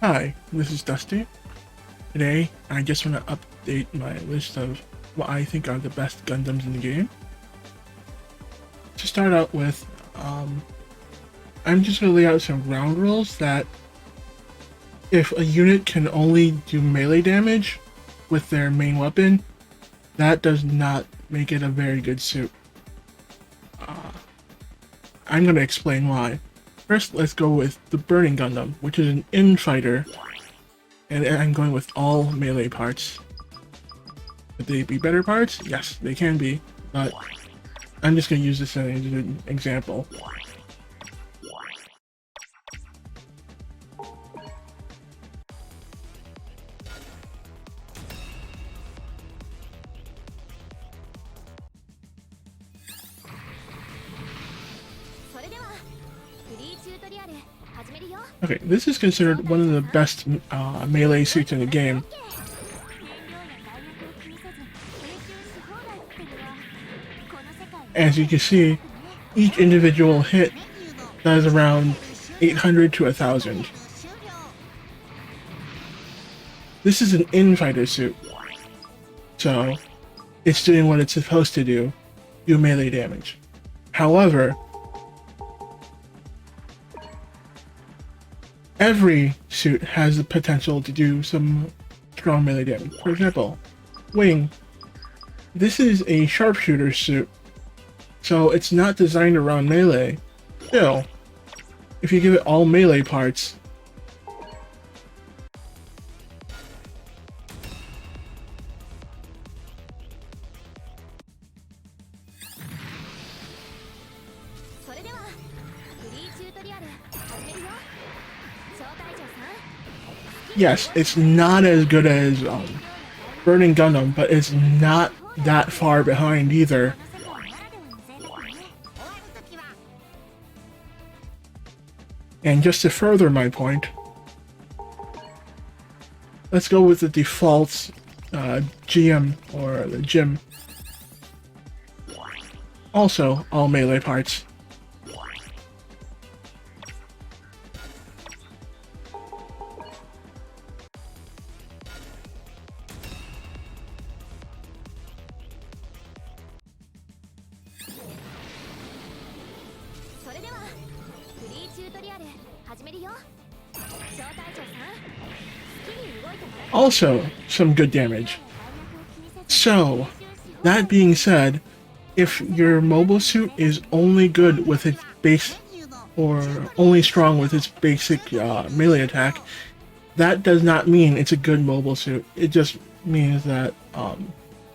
Hi, this is Dusty. Today, I just want to update my list of what I think are the best Gundams in the game. To start out with, I'm just going to lay out some ground rules that if a unit can only do melee damage with their main weapon, that does not make it a very good suit. I'm going to explain why. First, let's go with the Burning Gundam, which is an in-fighter, and I'm going with all melee parts. Could they be better parts? Yes, they can be, but I'm just going to use this as an example. Okay, this is considered one of the best melee suits in the game. As you can see, each individual hit does around 800 to 1000. This is an in-fighter suit, so it's doing what it's supposed to do melee damage. However, every suit has the potential to do some strong melee damage. For example, Wing. This is a sharpshooter suit, so it's not designed around melee. Still, if you give it all melee parts, yes, it's not as good as Burning Gundam, but it's not that far behind either. And just to further my point, let's go with the default GM or the GM. Also, all melee parts. Also, some good damage. So, that being said, if your mobile suit is only good with its base, or only strong with its basic melee attack, that does not mean it's a good mobile suit. It just means that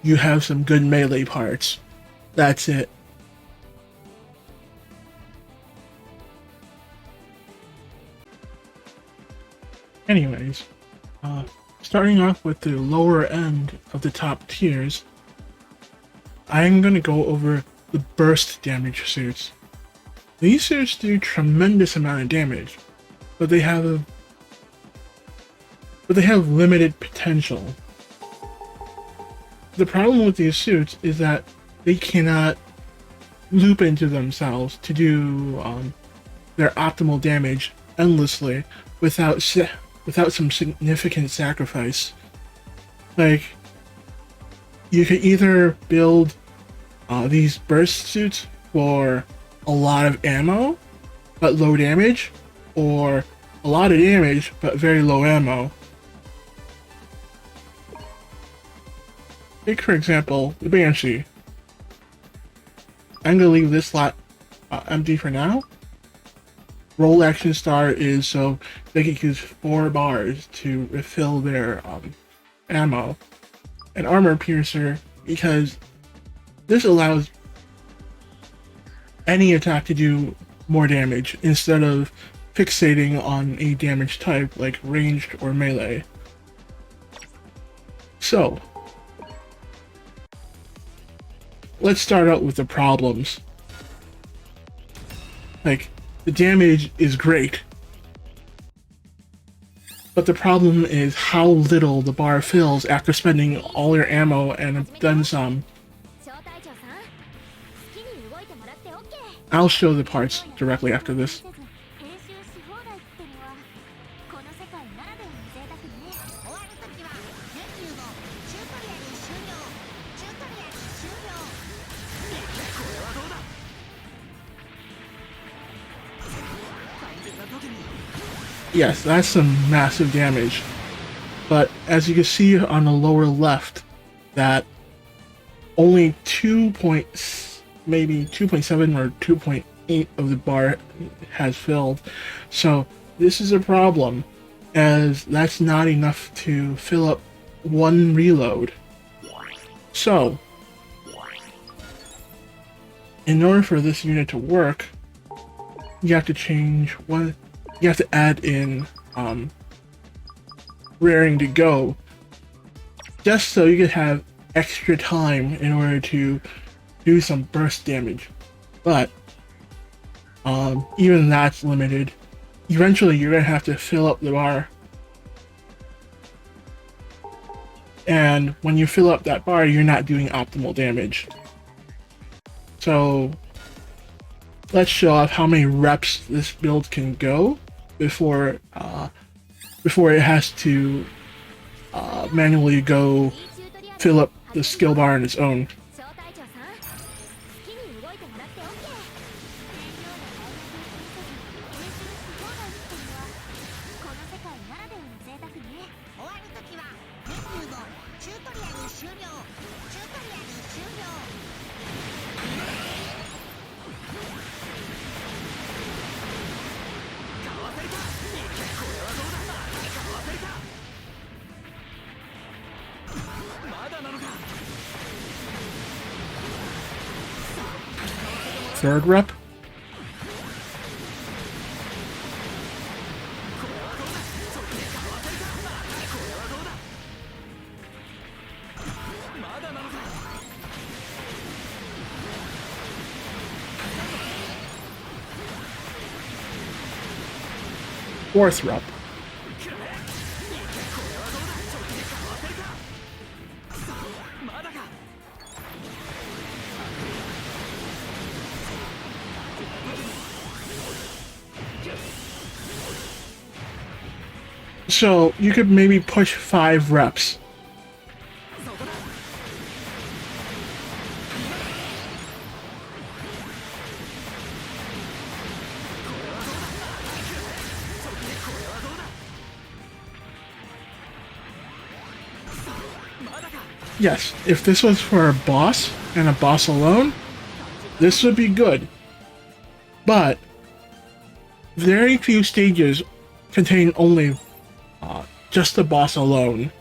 you have some good melee parts. That's it. Anyways, starting off with the lower end of the top tiers, I'm going to go over the burst damage suits. These suits do tremendous amount of damage, but they have limited potential. The problem with these suits is that they cannot loop into themselves to do their optimal damage endlessly without some significant sacrifice. Like, you could either build these burst suits for a lot of ammo but low damage, or a lot of damage but very low ammo. Take, for example, the Banshee. I'm going to leave this slot empty for now. Roll Action Star is so they can use 4 bars to refill their ammo. And Armor Piercer, because this allows any attack to do more damage instead of fixating on a damage type like ranged or melee. So, let's start out with the problems. Like, the damage is great, but the problem is how little the bar fills after spending all your ammo and then some. I'll show the parts directly after this. Yes, that's some massive damage. But as you can see on the lower left, that only maybe 2.7 or 2.8 of the bar has filled. So this is a problem, as that's not enough to fill up one reload. So, in order for this unit to work, you have to change one. You have to add in raring to go, just so you can have extra time in order to do some burst damage. But even that's limited. Eventually, you're gonna have to fill up the bar, and when you fill up that bar, you're not doing optimal damage. So let's show off how many reps this build can go before it has to manually go fill up the skill bar on its own. Third rep. Fourth rep. So you could maybe push 5 reps. Yes, if this was for a boss and a boss alone, this would be good. But very few stages contain only just the boss alone.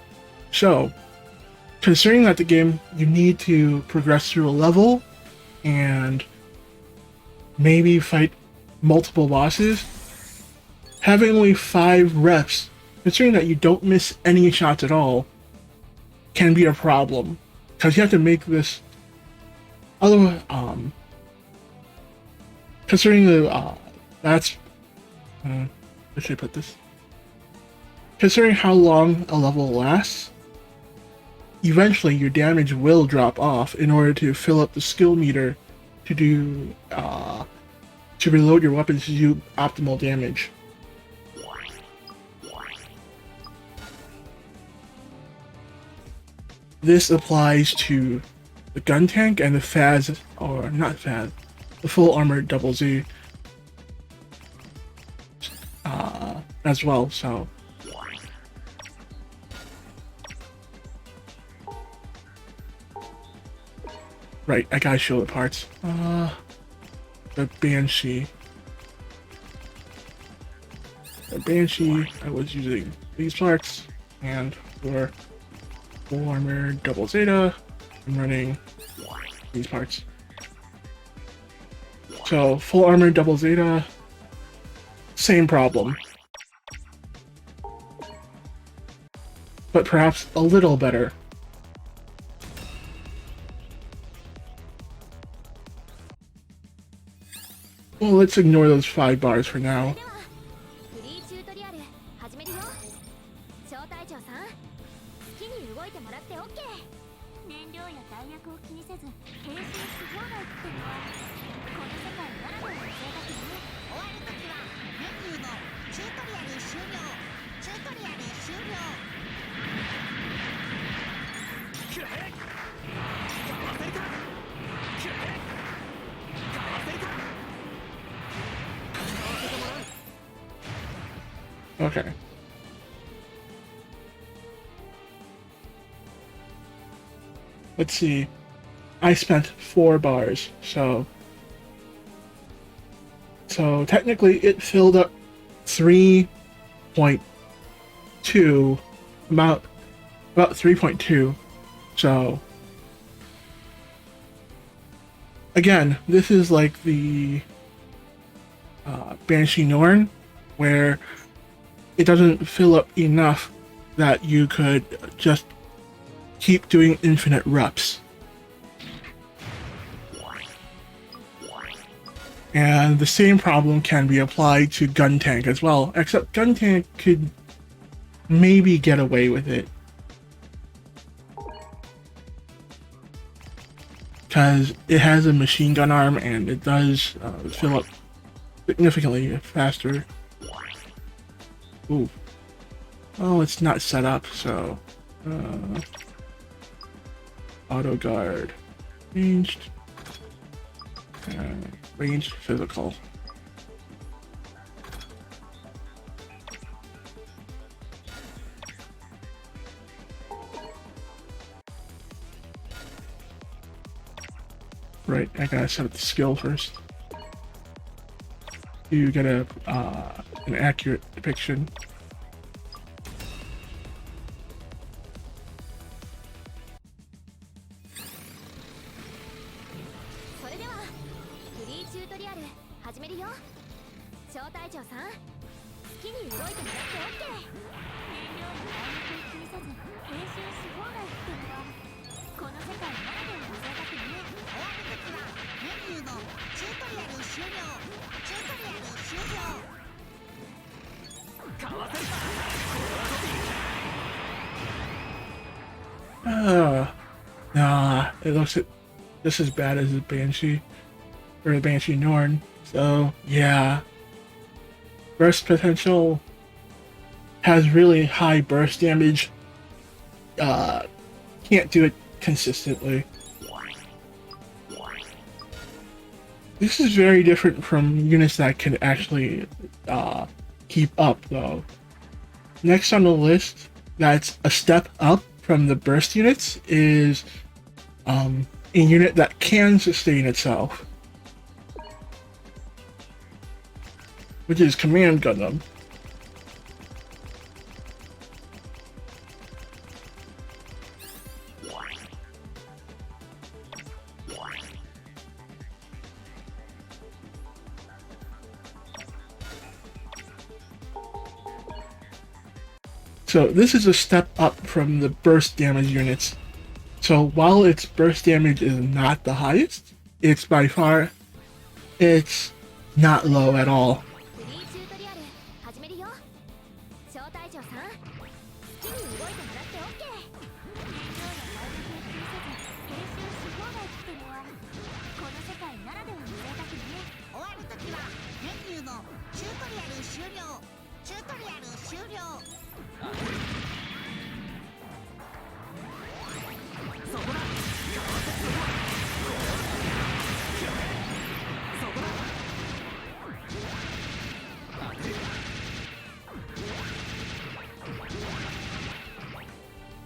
So, considering that the game, you need to progress through a level and maybe fight multiple bosses, having only 5 reps, considering that you don't miss any shots at all, can be a problem. Because you have to make this other considering the that's where should I put this? Considering how long a level lasts, eventually your damage will drop off in order to fill up the skill meter to do to reload your weapons to do optimal damage. This applies to the Guntank and the Phaz, or not Phaz, the full armored Double Z as well. So right, I gotta show the parts. The Banshee. The Banshee, I was using these parts, and for full armor double zeta, I'm running these parts. So full armor double zeta, same problem, but perhaps a little better. Well, let's ignore those 5 bars for now. Okay. Let's see. I spent 4 bars, so technically it filled up 3.2, about 3.2. So again, this is like the Banshee Norn, where it doesn't fill up enough that you could just keep doing infinite reps. And the same problem can be applied to Guntank as well, except Guntank could maybe get away with it, because it has a machine gun arm and it does fill up significantly faster. Ooh. Oh, it's not set up, so auto guard, ranged, ranged physical. Right, I gotta set up the skill first. You get a an accurate depiction. Nah, it looks just as bad as the Banshee, or the Banshee Norn. So yeah, burst potential has really high burst damage. Can't do it consistently. This is very different from units that can actually keep up, though. Next on the list, that's a step up from the burst units, is a unit that can sustain itself, which is Command Gundam. So this is a step up from the burst damage units. So while its burst damage is not the highest, it's by far, it's not low at all.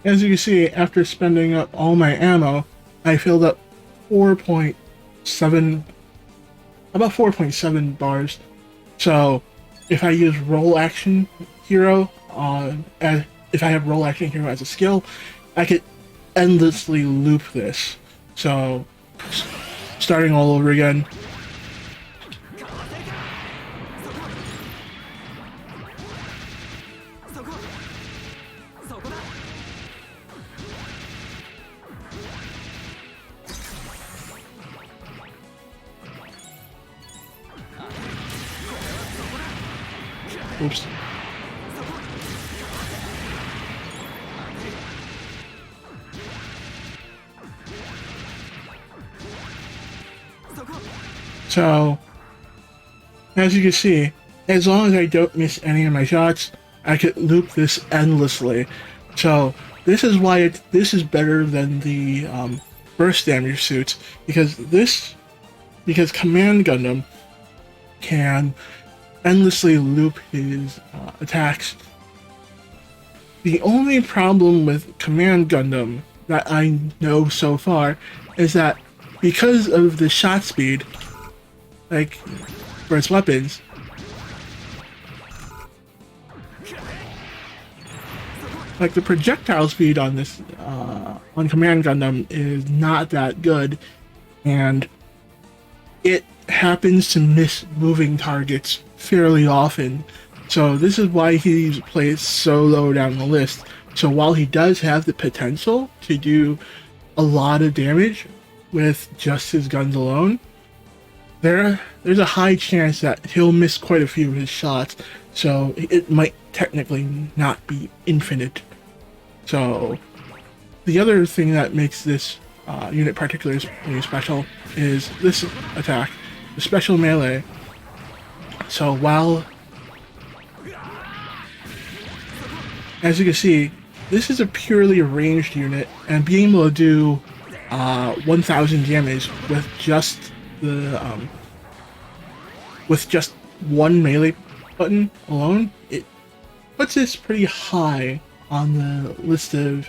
As you can see, after spending up all my ammo, I filled up 4.7, about 4.7 bars. So if I use roll action hero if I have roll action hero as a skill, I could endlessly loop this. So starting all over again. Oops. So, as you can see, as long as I don't miss any of my shots, I could loop this endlessly. So, this is why this is better than the burst damage suits, because Command Gundam can endlessly loop his attacks. The only problem with Command Gundam that I know so far is that because of the shot speed, like for its weapons, like the projectile speed on this on Command Gundam is not that good, and it happens to miss moving targets fairly often. So this is why he's placed so low down the list. So while he does have the potential to do a lot of damage with just his guns alone, there's a high chance that he'll miss quite a few of his shots. So it might technically not be infinite. So the other thing that makes this unit particularly special is this attack, the special melee. So while, as you can see, this is a purely ranged unit, and being able to do 1,000 damage with just the with just one melee button alone, it puts this pretty high on the list of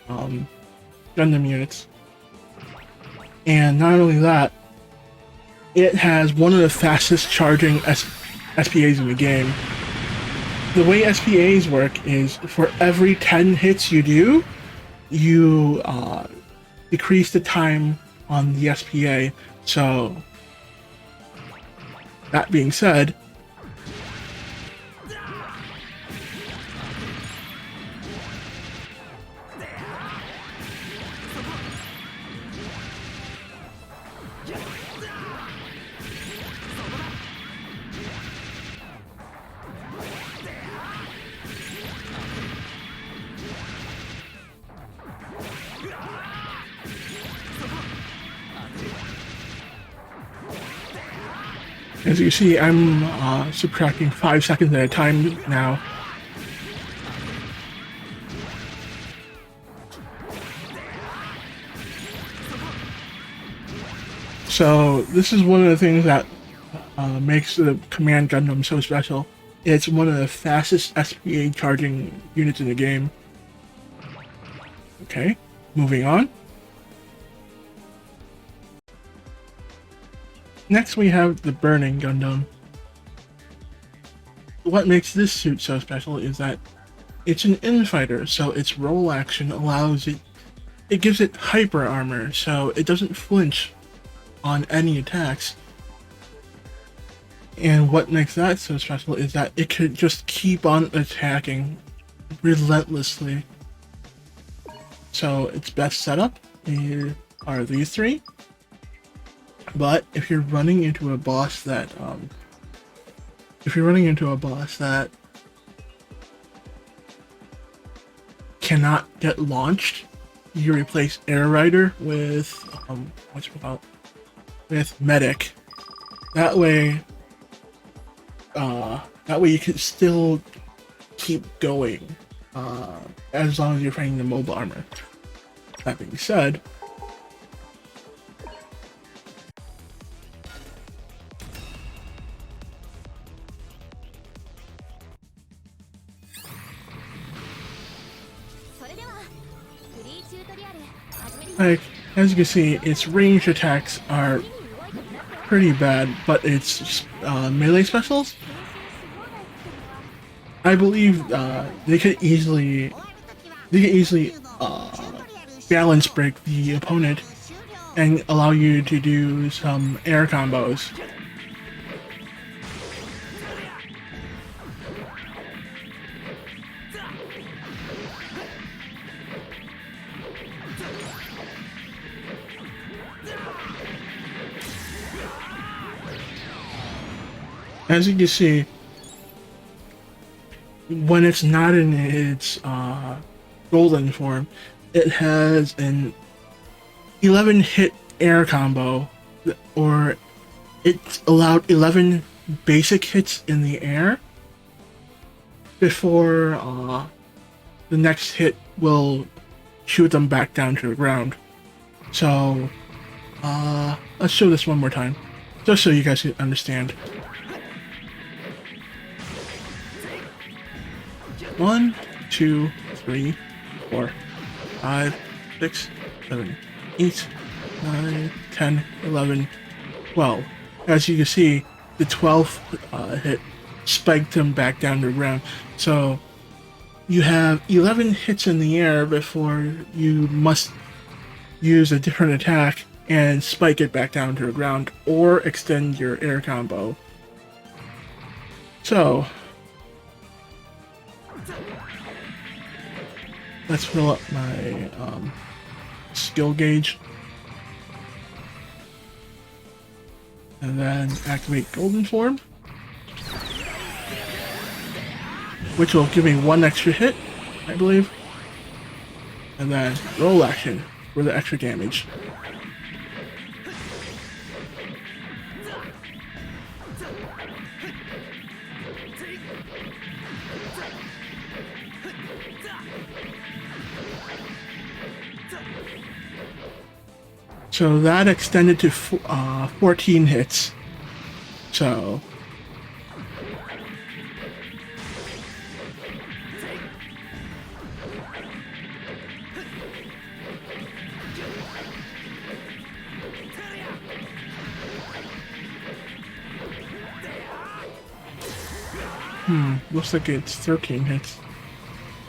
Gundam units. And not only that, it has one of the fastest charging SPAs in the game. The way SPAs work is for every 10 hits you do, you decrease the time on the SPA. So, that being said, as you see, I'm subtracting 5 seconds at a time now. So this is one of the things that makes the Command Gundam so special. It's one of the fastest SPA charging units in the game. Okay, moving on. Next we have the Burning Gundam. What makes this suit so special is that it's an infighter, so its roll action allows it gives it hyper armor, so it doesn't flinch on any attacks. And what makes that so special is that it could just keep on attacking relentlessly. So its best setup are these three. But if you're running into a boss that cannot get launched, you replace Air Rider with with Medic. That way you can still keep going as long as you're fighting the mobile armor. That being said, like, as you can see, its ranged attacks are pretty bad, but its melee specials, I believe they could easily balance break the opponent and allow you to do some air combos. As you can see, when it's not in its golden form, it has an 11 hit air combo, or it's allowed 11 basic hits in the air before the next hit will shoot them back down to the ground. So let's show this one more time, just so you guys can understand. 1, 2, 3, 4, 5, 6, 7, 8, 9, 10, 11, 12. As you can see, the 12th hit spiked him back down to the ground. So you have 11 hits in the air before you must use a different attack and spike it back down to the ground or extend your air combo. So let's fill up my skill gauge and then activate Golden Form, which will give me 1 extra hit, I believe, and then roll action for the extra damage. So that extended to 14 hits. So looks like it's 13 hits.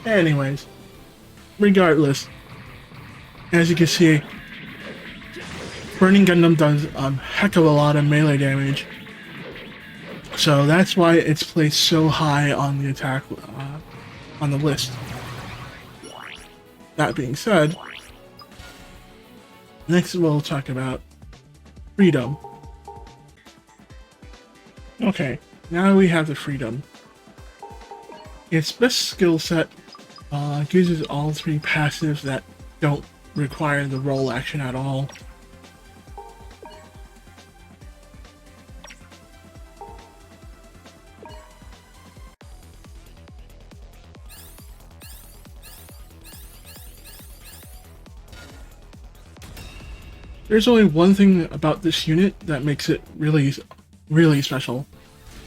Anyways, regardless, as you can see, Burning Gundam does a heck of a lot of melee damage, so that's why it's placed so high on the attack on the list. That being said, next we'll talk about Freedom. Okay, now we have the Freedom. Its best skill set uses all 3 passives that don't require the roll action at all. There's only one thing about this unit that makes it really special,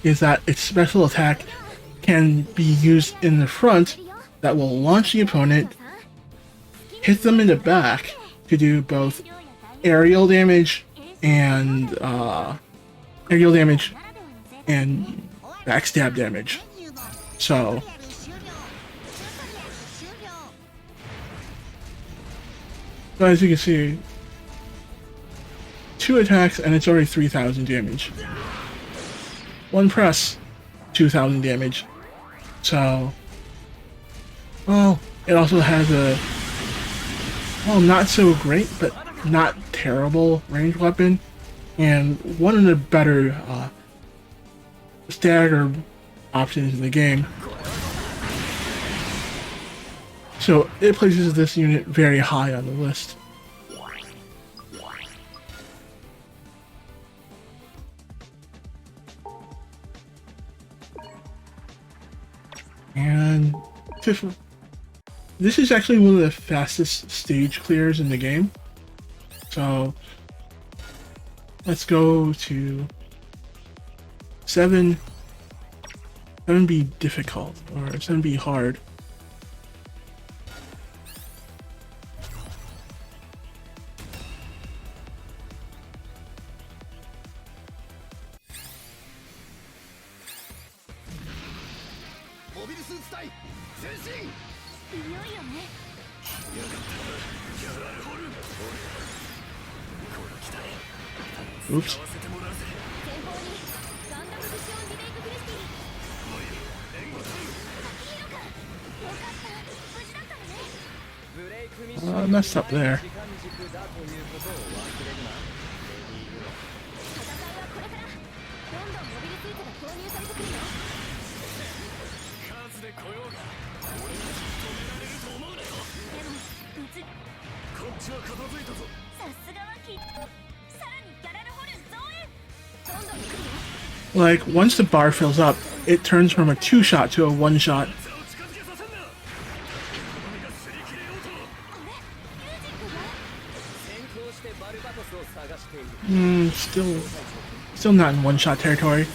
is that its special attack can be used in the front that will launch the opponent, hit them in the back to do both aerial damage and backstab damage. So as you can see, 2 attacks and it's already 3,000 damage. 1 press, 2,000 damage. So, well, it also has a, well, not so great, but not terrible ranged weapon, and one of the better stagger options in the game. So it places this unit very high on the list. And this is actually one of the fastest stage clears in the game. So let's go to 7. 7B difficult, or 7B hard. Oops. I messed up there. Like, once the bar fills up, it turns from a 2-shot to a 1-shot. Still not in 1-shot territory.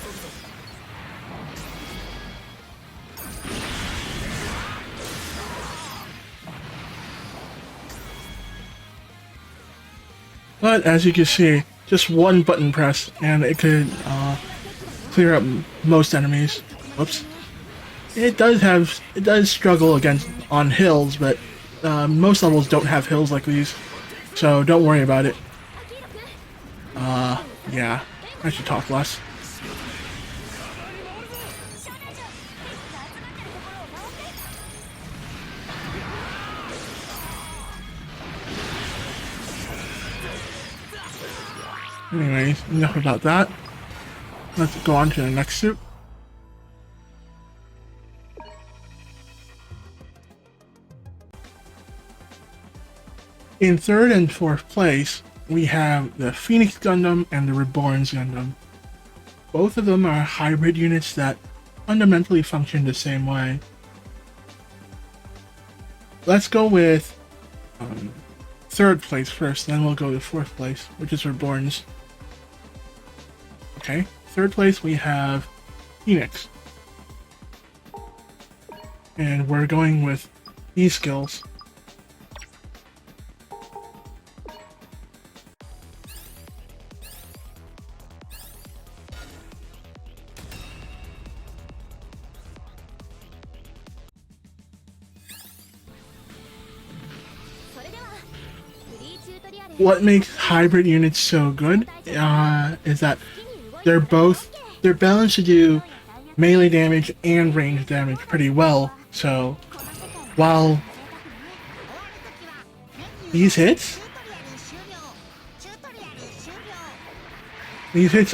But as you can see, just one button press and it could clear up most enemies. Whoops. It does struggle against on hills, but most levels don't have hills like these, so don't worry about it. Yeah, I should talk less. Anyways, enough about that. Let's go on to the next suit. In third and fourth place, we have the Phoenix Gundam and the Reborns Gundam. Both of them are hybrid units that fundamentally function the same way. Let's go with third place first, then we'll go to fourth place, which is Reborns. Okay, third place we have Phoenix. And we're going with these skills. What makes hybrid units so good is that they're balanced to do melee damage and range damage pretty well. So while these hits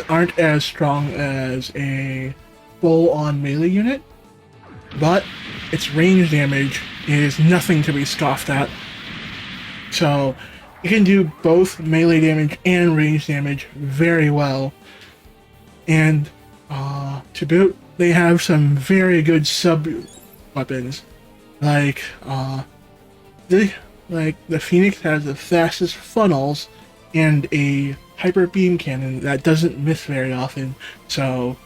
aren't as strong as a full-on melee unit, but its range damage is nothing to be scoffed at. So you can do both melee damage and range damage very well. And to boot, they have some very good sub-weapons. Like, the Phoenix has the fastest funnels and a hyper beam cannon that doesn't miss very often. So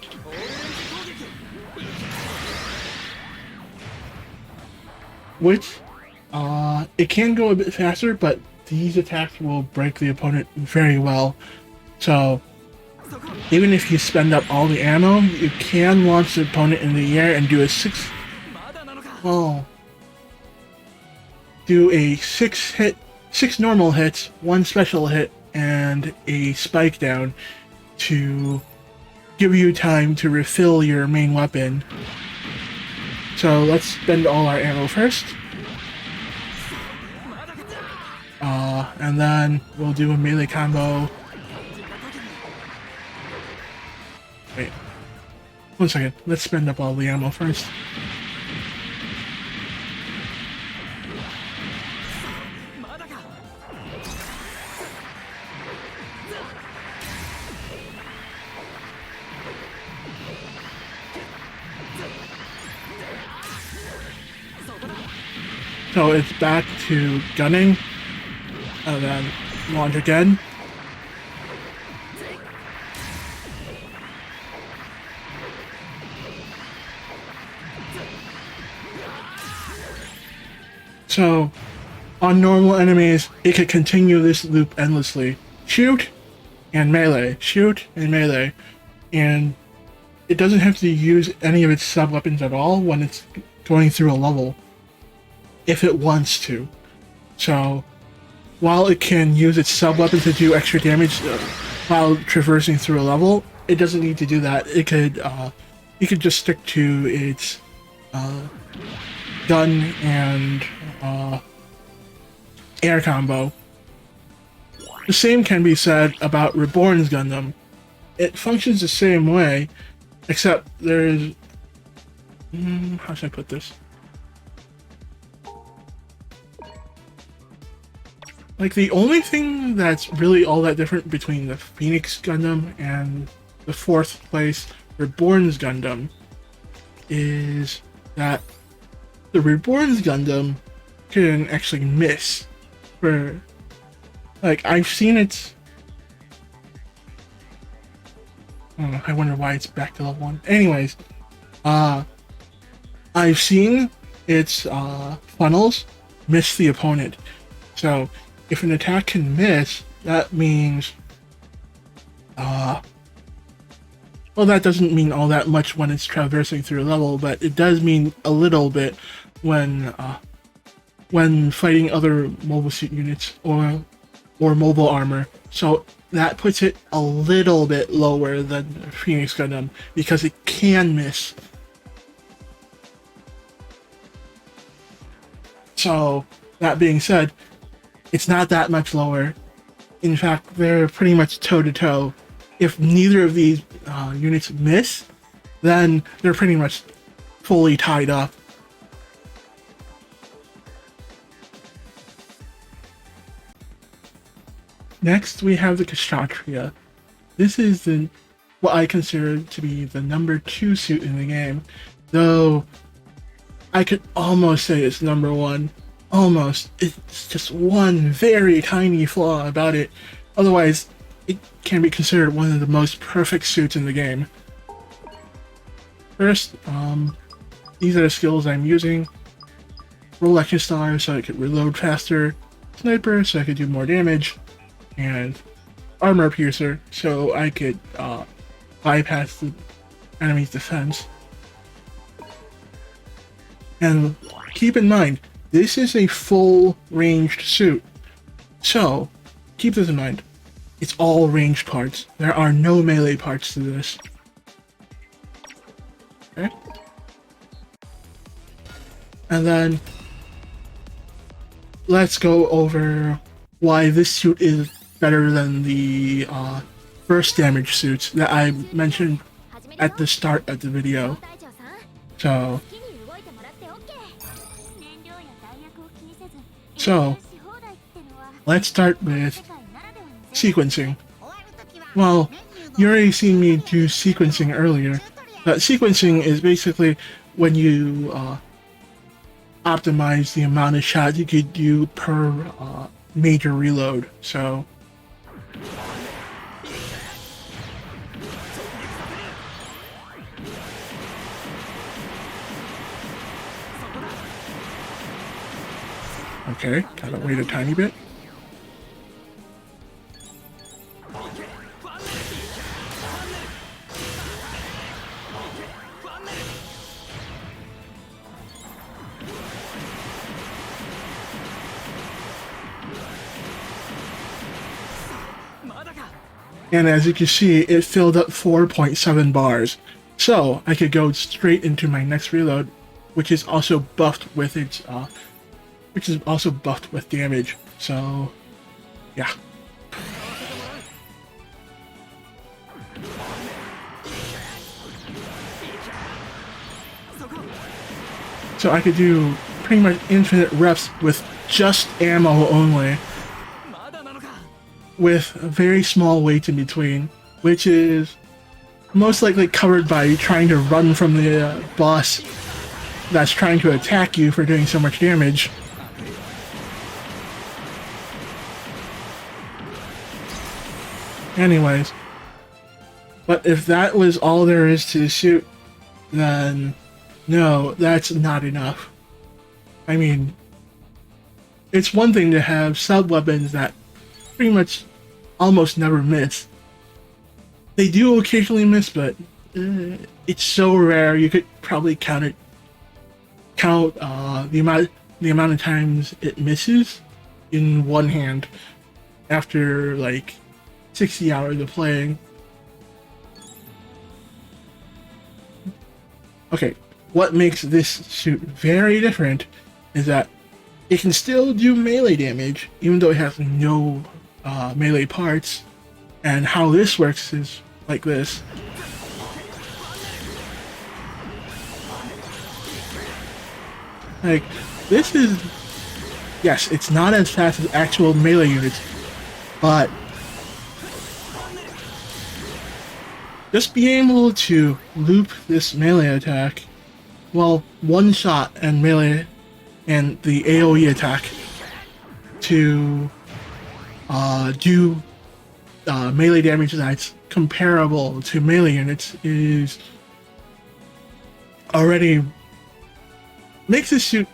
which it can go a bit faster, but these attacks will break the opponent very well. So even if you spend up all the ammo, you can launch the opponent in the air and do a six normal hits, one special hit, and a spike down to give you time to refill your main weapon. So let's spend all our ammo first. And then we'll do a melee combo. Wait. 1 second. Let's spend up all the ammo first. So it's back to gunning, and then launch again. So on normal enemies, it could continue this loop endlessly. Shoot and melee, shoot and melee, and it doesn't have to use any of its sub-weapons at all when it's going through a level, if it wants to. So while it can use its sub-weapon to do extra damage while traversing through a level, it doesn't need to do that. It could just stick to its gun and air combo. The same can be said about Reborns Gundam. It functions the same way, except there's... how should I put this? Like, the only thing that's really all that different between the Phoenix Gundam and the fourth place Reborns Gundam is that the Reborns Gundam can actually miss. For, like, I've seen it... I wonder why it's back to level 1. Anyways, I've seen its funnels miss the opponent. So if an attack can miss, that means, well, that doesn't mean all that much when it's traversing through a level, but it does mean a little bit when fighting other mobile suit units or mobile armor. So that puts it a little bit lower than Phoenix Gundam because it can miss. So that being said, it's not that much lower. In fact, they're pretty much toe-to-toe. If neither of these units miss, then they're pretty much fully tied up. Next, we have the Kshatriya. This is what I consider to be the number 2 suit in the game, though I could almost say it's number 1. Almost. It's just one very tiny flaw about it. Otherwise, it can be considered one of the most perfect suits in the game. First, these are the skills I'm using. Roll Action Star so I could reload faster, Sniper so I could do more damage, and Armor Piercer so I could bypass the enemy's defense. And keep in mind, this is a full ranged suit, so keep this in mind. It's all ranged parts. There are no melee parts to this. Okay? And then let's go over why this suit is better than the burst damage suits that I mentioned at the start of the video. So let's start with sequencing. Well, you already seen me do sequencing earlier. But sequencing is basically when you optimize the amount of shots you could do per major reload. So okay, gotta wait a tiny bit. And as you can see, it filled up 4.7 bars. So I could go straight into my next reload, which is also buffed with its damage. So yeah. So I could do pretty much infinite reps with just ammo only, with very small weights in between, which is most likely covered by trying to run from the boss that's trying to attack you for doing so much damage. Anyways, but if that was all there is to the suit, then no, that's not enough. I mean, it's one thing to have sub-weapons that pretty much almost never miss. They do occasionally miss, but it's so rare you could probably count the amount of times it misses in one hand after like 60 hours of playing. Okay, what makes this suit very different is that it can still do melee damage even though it has no melee parts, and how this works is like this. Like, this is, yes, it's not as fast as actual melee units, but just being able to loop this melee attack, well, one shot and melee and the AoE attack to do melee damage that's comparable to melee units is already makes this suit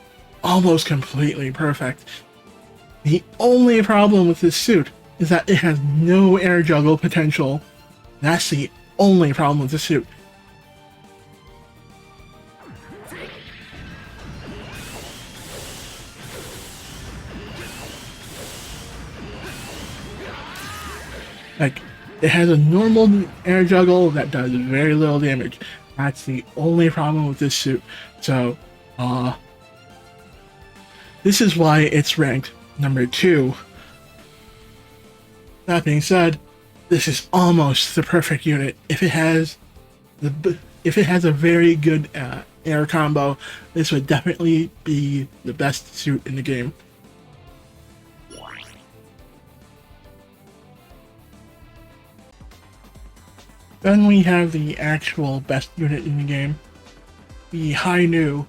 almost completely perfect. The only problem with this suit is that it has no air juggle potential. That's the only problem with the suit. Like, it has a normal air juggle that does very little damage. That's the only problem with this suit. So, this is why it's ranked number 2. That being said, this is almost the perfect unit. If it has a very good air combo, this would definitely be the best suit in the game. Then we have the actual best unit in the game, the High-Nu.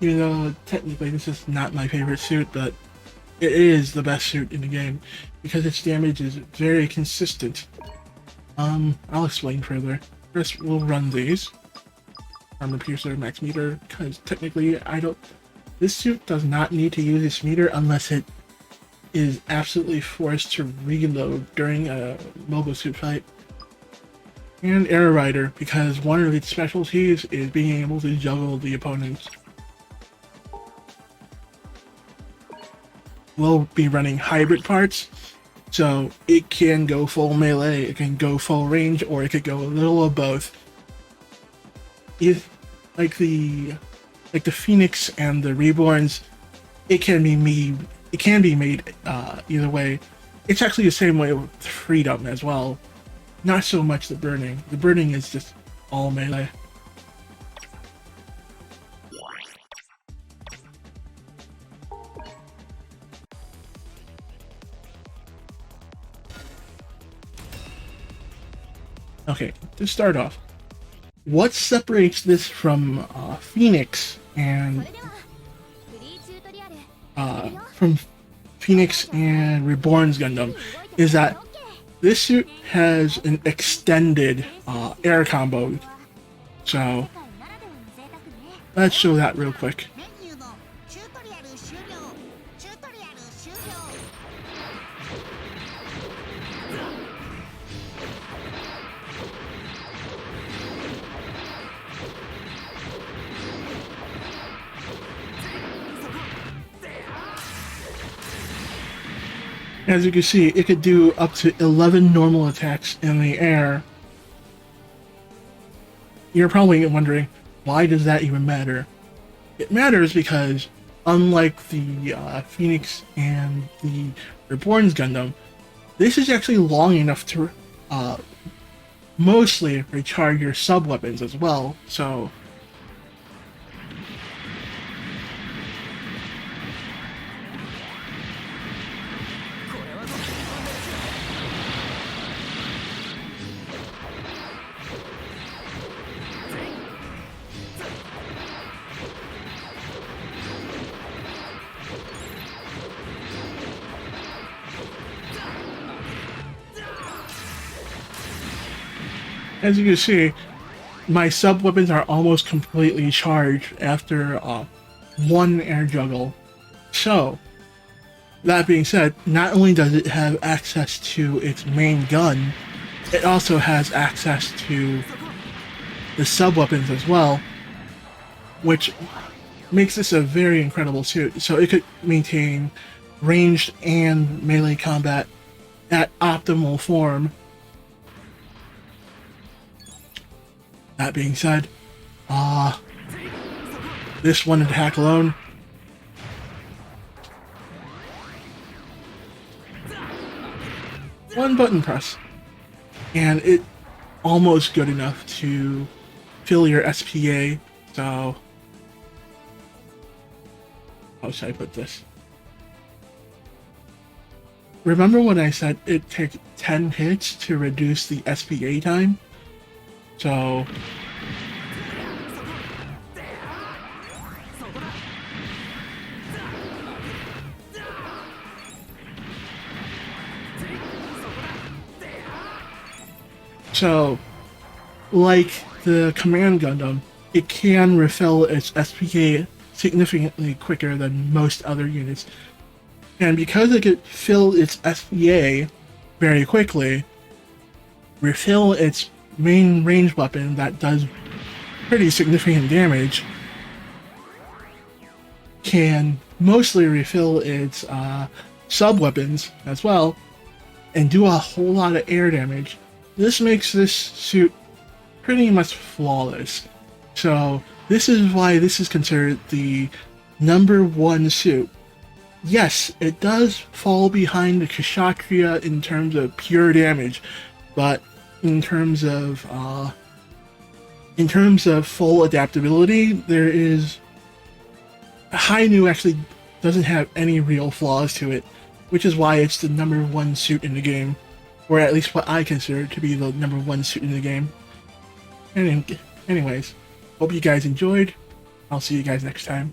Even though technically this is not my favorite suit, but it is the best suit in the game because its damage is very consistent. I'll explain further. First, we'll run these. Armor Piercer, Max Meter, because technically this suit does not need to use its meter unless it is absolutely forced to reload during a mobile suit fight. And Air Rider, because one of its specialties is being able to juggle the opponents. We'll be running hybrid parts, so it can go full melee, it can go full range, or it could go a little of both. If like the Phoenix and the Reborns, it can be made either way. It's actually the same way with Freedom as well. Not so much the Burning. The Burning is just all melee. Okay, to start off, what separates this from Phoenix and Reborns Gundam is that this suit has an extended air combo. So let's show that real quick. As you can see, it could do up to 11 normal attacks in the air. You're probably wondering, why does that even matter? It matters because, unlike the Phoenix and the Reborns Gundam, this is actually long enough to mostly recharge your sub-weapons as well, so... As you can see, my sub-weapons are almost completely charged after one air juggle. So, that being said, not only does it have access to its main gun, it also has access to the sub-weapons as well, which makes this a very incredible suit. So it could maintain ranged and melee combat at optimal form. That being said, this one attack alone, one button press, and it almost good enough to fill your SPA. So, how should I put this? Remember when I said it takes 10 hits to reduce the SPA time? So, like the Command Gundam, it can refill its SPK significantly quicker than most other units. And because it could fill its SPA very quickly, refill its main range weapon that does pretty significant damage, can mostly refill its sub-weapons as well, and do a whole lot of air damage. This makes this suit pretty much flawless. So this is why this is considered the #1 suit. Yes, it does fall behind the Kshatriya in terms of pure damage, but in terms of full adaptability, there is Hainu actually doesn't have any real flaws to it, which is why it's the #1 suit in the game, or at least what I consider to be the #1 suit in the game. Anyways, hope you guys enjoyed. I'll see you guys next time.